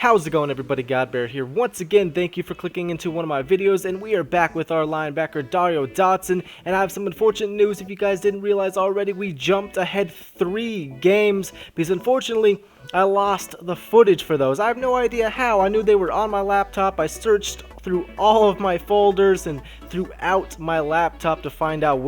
How's it going, everybody? GodBaer here. Once again, thank you for clicking into one of my videos, and we are back with our linebacker Dario Dodson. And I have some unfortunate news. If you guys didn't realize already, we jumped ahead 3 games because unfortunately I lost the footage for those. I have no idea how. I knew they were on my laptop. I searched through all of my folders and throughout my laptop to find out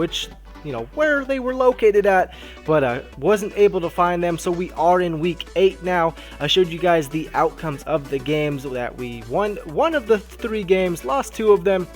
where they were located at, but wasn't able to find them. So we are in week 8 now. I showed you guys the outcomes of the games that we won. One of the 3 games, lost 2 of them.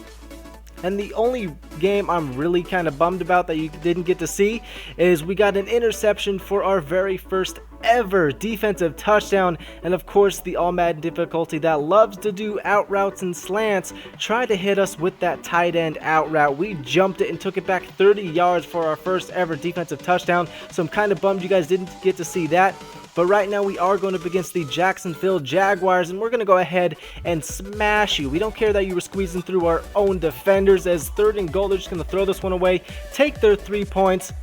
And the only game I'm really kind of bummed about that you didn't get to see is we got an interception for our very first ever defensive touchdown. And of course, the all Madden difficulty that loves to do out routes and slants tried to hit us with that tight end out route. We jumped it and took it back 30 yards for our first ever defensive touchdown. So I'm kind of bummed you guys didn't get to see that. But right now we are going up against the Jacksonville Jaguars, and we're going to go ahead and smash you. We don't care that you were squeezing through our own defenders. As 3rd and goal, they're just going to throw this one away, take their 3 points.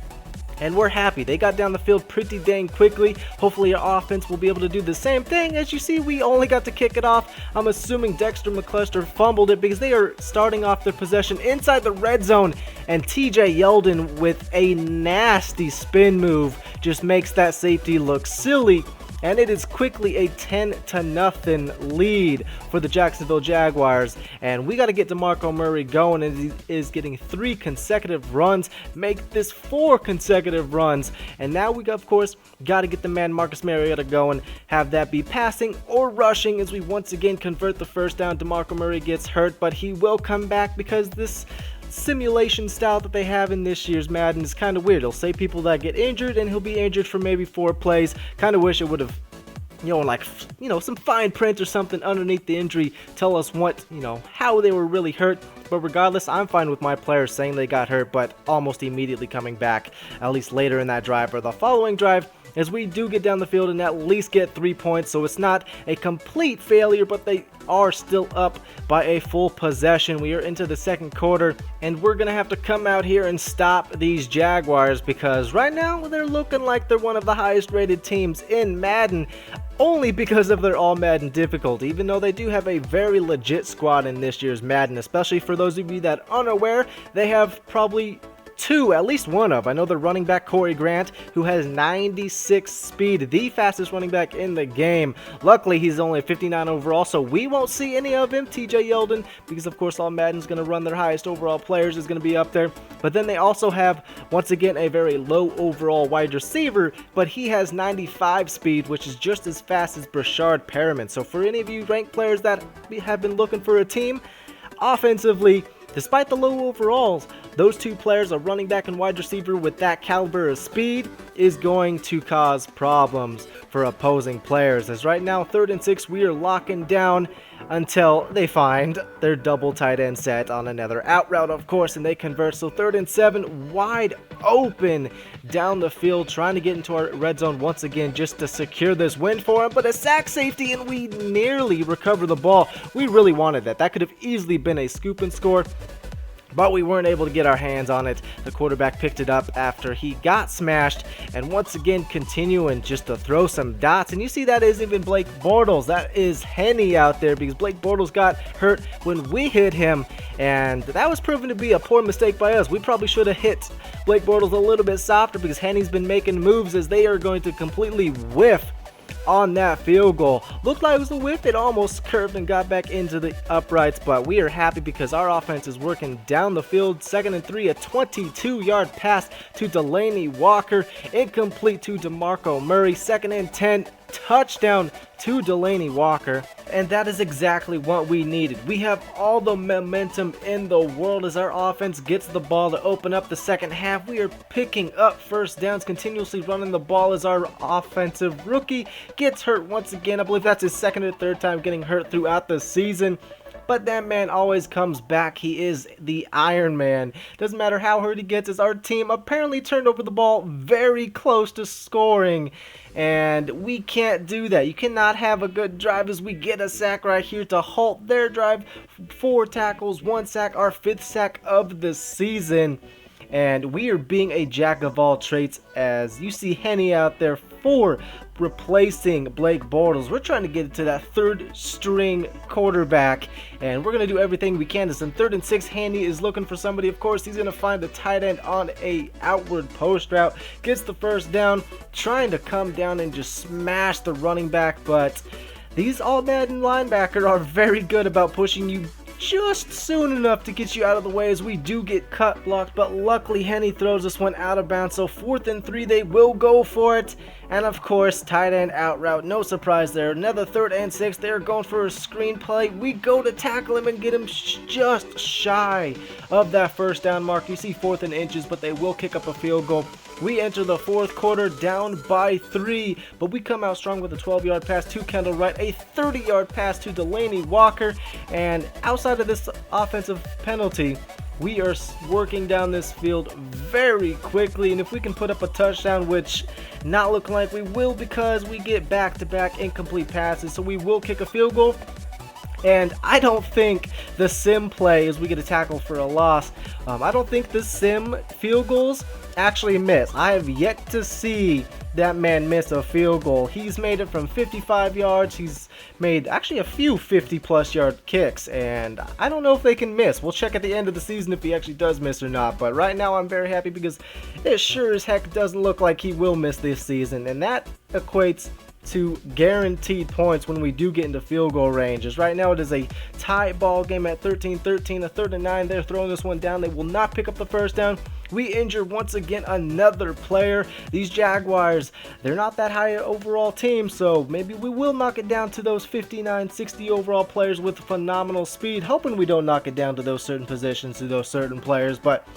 And we're happy. They got down the field pretty dang quickly. Hopefully our offense will be able to do the same thing. As you see, we only got to kick it off. I'm assuming Dexter McCluster fumbled it because they are starting off their possession inside the red zone. And TJ Yeldon with a nasty spin move just makes that safety look silly. And it is quickly a 10-0 lead for the Jacksonville Jaguars. And we got to get DeMarco Murray going, and he is getting 3 consecutive runs, make this 4 consecutive runs. And now we, of course, got to get the man Marcus Mariota going, have that be passing or rushing as we once again convert the first down. DeMarco Murray gets hurt, but he will come back because this simulation style that they have in this year's Madden is kind of weird. It'll say people that get injured, and he'll be injured for maybe 4 plays. Kind of wish it would have, some fine print or something underneath the injury, tell us what, how they were really hurt. But regardless, I'm fine with my players saying they got hurt, but almost immediately coming back, at least later in that drive or the following drive, as we do get down the field and at least get 3 points. So it's not a complete failure, but they are still up by a full possession. We are into the 2nd quarter, and we're going to have to come out here and stop these Jaguars because right now they're looking like they're one of the highest rated teams in Madden, only because of their all Madden difficulty, even though they do have a very legit squad in this year's Madden. Especially for those of you that are unaware, they have probably 2, at least one of. I know the running back Corey Grant, who has 96 speed, the fastest running back in the game. Luckily, he's only a 59 overall, so we won't see any of him, TJ Yeldon, because of course all Madden's going to run their highest overall players is going to be up there. But then they also have, once again, a very low overall wide receiver, but he has 95 speed, which is just as fast as Brashard Perriman. So for any of you ranked players that have been looking for a team, offensively, despite the low overalls, those 2 players, a running back and wide receiver with that caliber of speed, is going to cause problems for opposing players. As right now, 3rd and 6, we are locking down until they find their double tight end set on another out route, of course, and they convert. So 3rd and 7, wide open down the field, trying to get into our red zone once again just to secure this win for him. But a sack safety, and we nearly recover the ball. We really wanted that. That could have easily been a scoop and score, but we weren't able to get our hands on it. The quarterback picked it up after he got smashed, and once again continuing just to throw some dots. And you see that isn't even Blake Bortles, that is Henny out there, because Blake Bortles got hurt when we hit him, and that was proven to be a poor mistake by us. We probably should have hit Blake Bortles a little bit softer, because Henny's been making moves as they are going to completely whiff on that field goal. Looked like it was a whiff. It almost curved and got back into the uprights, but we are happy because our offense is working down the field. 2nd and 3, a 22-yard pass to Delaney Walker, incomplete to DeMarco Murray. 2nd and 10, touchdown to Delaney Walker, and that is exactly what we needed. We have all the momentum in the world as our offense gets the ball to open up the second half. We are picking up first downs, continuously running the ball as our offensive rookie gets hurt once again. I believe that's his 2nd or 3rd time getting hurt throughout the season. But that man always comes back. He is the Iron Man. Doesn't matter how hurt he gets, as our team apparently turned over the ball very close to scoring. And we can't do that. You cannot have a good drive as we get a sack right here to halt their drive. 4 tackles, 1 sack, our 5th sack of the season. and we are being a jack of all trades, as you see Henny out there for replacing Blake Bortles. We're trying to get into that third string quarterback, and we're going to do everything we can. It's in 3rd and 6. Henny is looking for somebody. Of course, he's going to find the tight end on a outward post route, gets the first down, trying to come down and just smash the running back, but these all Madden linebacker are very good about pushing you just soon enough to get you out of the way, as we do get cut blocked, but luckily Henny throws this one out of bounds. So 4th and 3, they will go for it, and of course tight end out route, no surprise there. Another 3rd and 6, they're going for a screen play. We go to tackle him and get him just shy of that first down mark. You see 4th and inches, but they will kick up a field goal. We enter the 4th quarter down by 3, but we come out strong with a 12-yard pass to Kendall Wright, a 30-yard pass to Delaney Walker, and outside of this offensive penalty, we are working down this field very quickly, and if we can put up a touchdown, which not looking like we will because we get back-to-back incomplete passes, so we will kick a field goal. And I don't think the sim play, as we get a tackle for a loss, I don't think the sim field goals actually miss. I have yet to see that man miss a field goal. He's made it from 55 yards. He's made actually a few 50-plus yard kicks, and I don't know if they can miss. We'll check at the end of the season if he actually does miss or not, but right now I'm very happy because it sure as heck doesn't look like he will miss this season, and that equates to guaranteed points when we do get into field goal ranges. Right now it is a tie ball game at 13-13, a 3rd and 9. They're throwing this one down. They will not pick up the first down. We injure once again another player. These Jaguars, they're not that high overall team, so maybe we will knock it down to those 59, 60 overall players with phenomenal speed, hoping we don't knock it down to those certain positions, to those certain players, but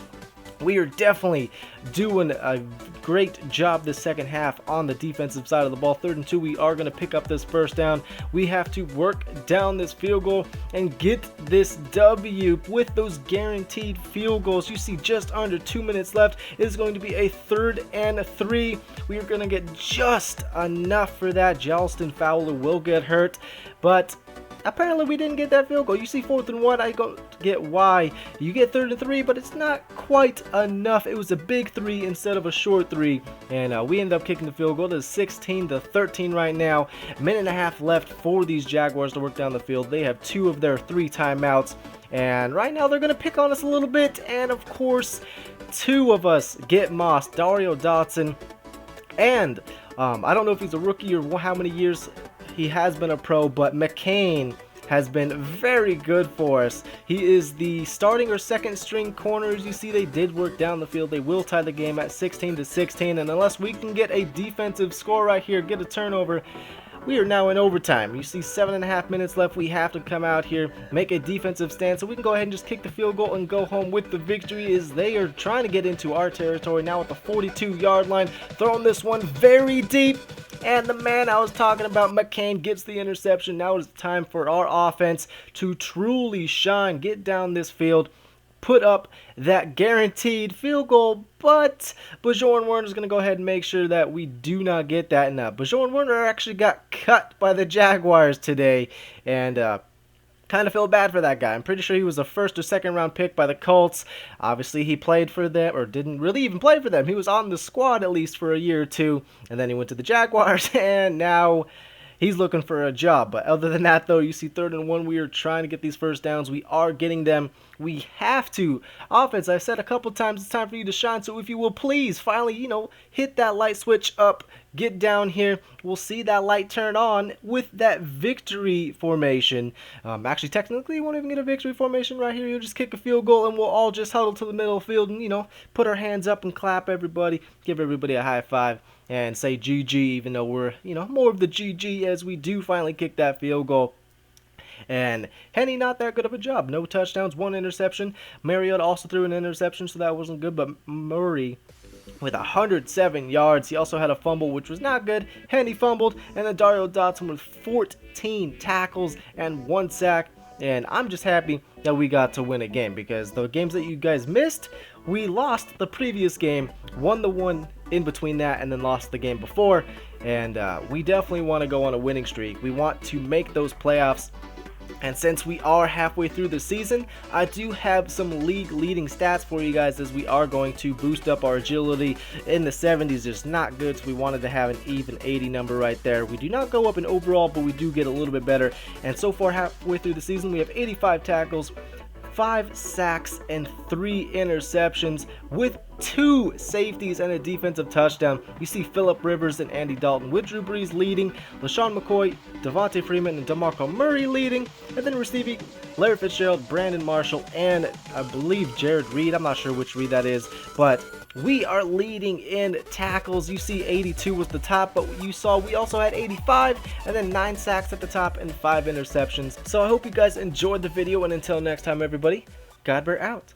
we are definitely doing a great job this second half on the defensive side of the ball. 3rd and 2, we are going to pick up this first down. We have to work down this field goal and get this W with those guaranteed field goals. You see just under 2 minutes left. It is going to be a 3rd and 3. We are going to get just enough for that. Jalston Fowler will get hurt, but apparently we didn't get that field goal. You see 4th and 1, I don't get why. You get 3rd and 3, but it's not quite enough. It was a big 3 instead of a short 3, and we ended up kicking the field goal. It is 16-13 right now. A minute and a half left for these Jaguars to work down the field. They have 2 of their 3 timeouts, and right now they're going to pick on us a little bit, and of course 2 of us get mossed. Dario Dodson, and I don't know if he's a rookie or how many years he has been a pro, but McCain has been very good for us. He is the starting or second string corner. As you see, they did work down the field. They will tie the game at 16-16, and unless we can get a defensive score right here, get a turnover, we are now in overtime. You see 7.5 minutes left. We have to come out here, make a defensive stand so we can go ahead and just kick the field goal and go home with the victory, as they are trying to get into our territory now at the 42-yard line, throwing this one very deep. And the man I was talking about, McCain, gets the interception. Now it's time for our offense to truly shine, get down this field, put up that guaranteed field goal, but Bajorn Werner is going to go ahead and make sure that we do not get that. And Bajorn Werner actually got cut by the Jaguars today, and kind of feel bad for that guy. I'm pretty sure he was a 1st or 2nd round pick by the Colts. Obviously he played for them, or didn't really even play for them. He was on the squad at least for a year or 2, and then he went to the Jaguars, and now he's looking for a job. But other than that, though, you see 3rd and 1, we are trying to get these first downs. We are getting them. We have to. Offense, I've said a couple times, it's time for you to shine. So if you will please finally, hit that light switch up, get down here. We'll see that light turn on with that victory formation. Actually, technically, you won't even get a victory formation right here. You'll just kick a field goal, and we'll all just huddle to the middle of the field and, put our hands up and clap everybody, give everybody a high five, and say GG, even though we're, more of the GG as we do finally kick that field goal. And Henny, not that good of a job. No touchdowns, 1 interception. Mariota also threw an interception, so that wasn't good. But Murray with 107 yards. He also had a fumble, which was not good. Henny fumbled, and then Dario Dodson with 14 tackles and 1 sack. And I'm just happy that we got to win a game, because the games that you guys missed, we lost the previous game, won the one in between that, and then lost the game before. And we definitely want to go on a winning streak. We want to make those playoffs And since we are halfway through the season, I do have some league leading stats for you guys, as we are going to boost up our agility. In the 70s is not good, so we wanted to have an even 80 number right there. We do not go up in overall, but we do get a little bit better. And so far, halfway through the season, we have 85 tackles, 5 sacks, and 3 interceptions, with 2 safeties and a defensive touchdown. You see Phillip Rivers and Andy Dalton with Drew Brees leading, LaShawn McCoy, Devontae Freeman, and DeMarco Murray leading, and then receiving Larry Fitzgerald, Brandon Marshall, and I believe Jared Reed. I'm not sure which Reed that is, but we are leading in tackles. You see 82 was the top, but you saw we also had 85, and then 9 sacks at the top and 5 interceptions. So I hope you guys enjoyed the video, and until next time, everybody, GodBaer out.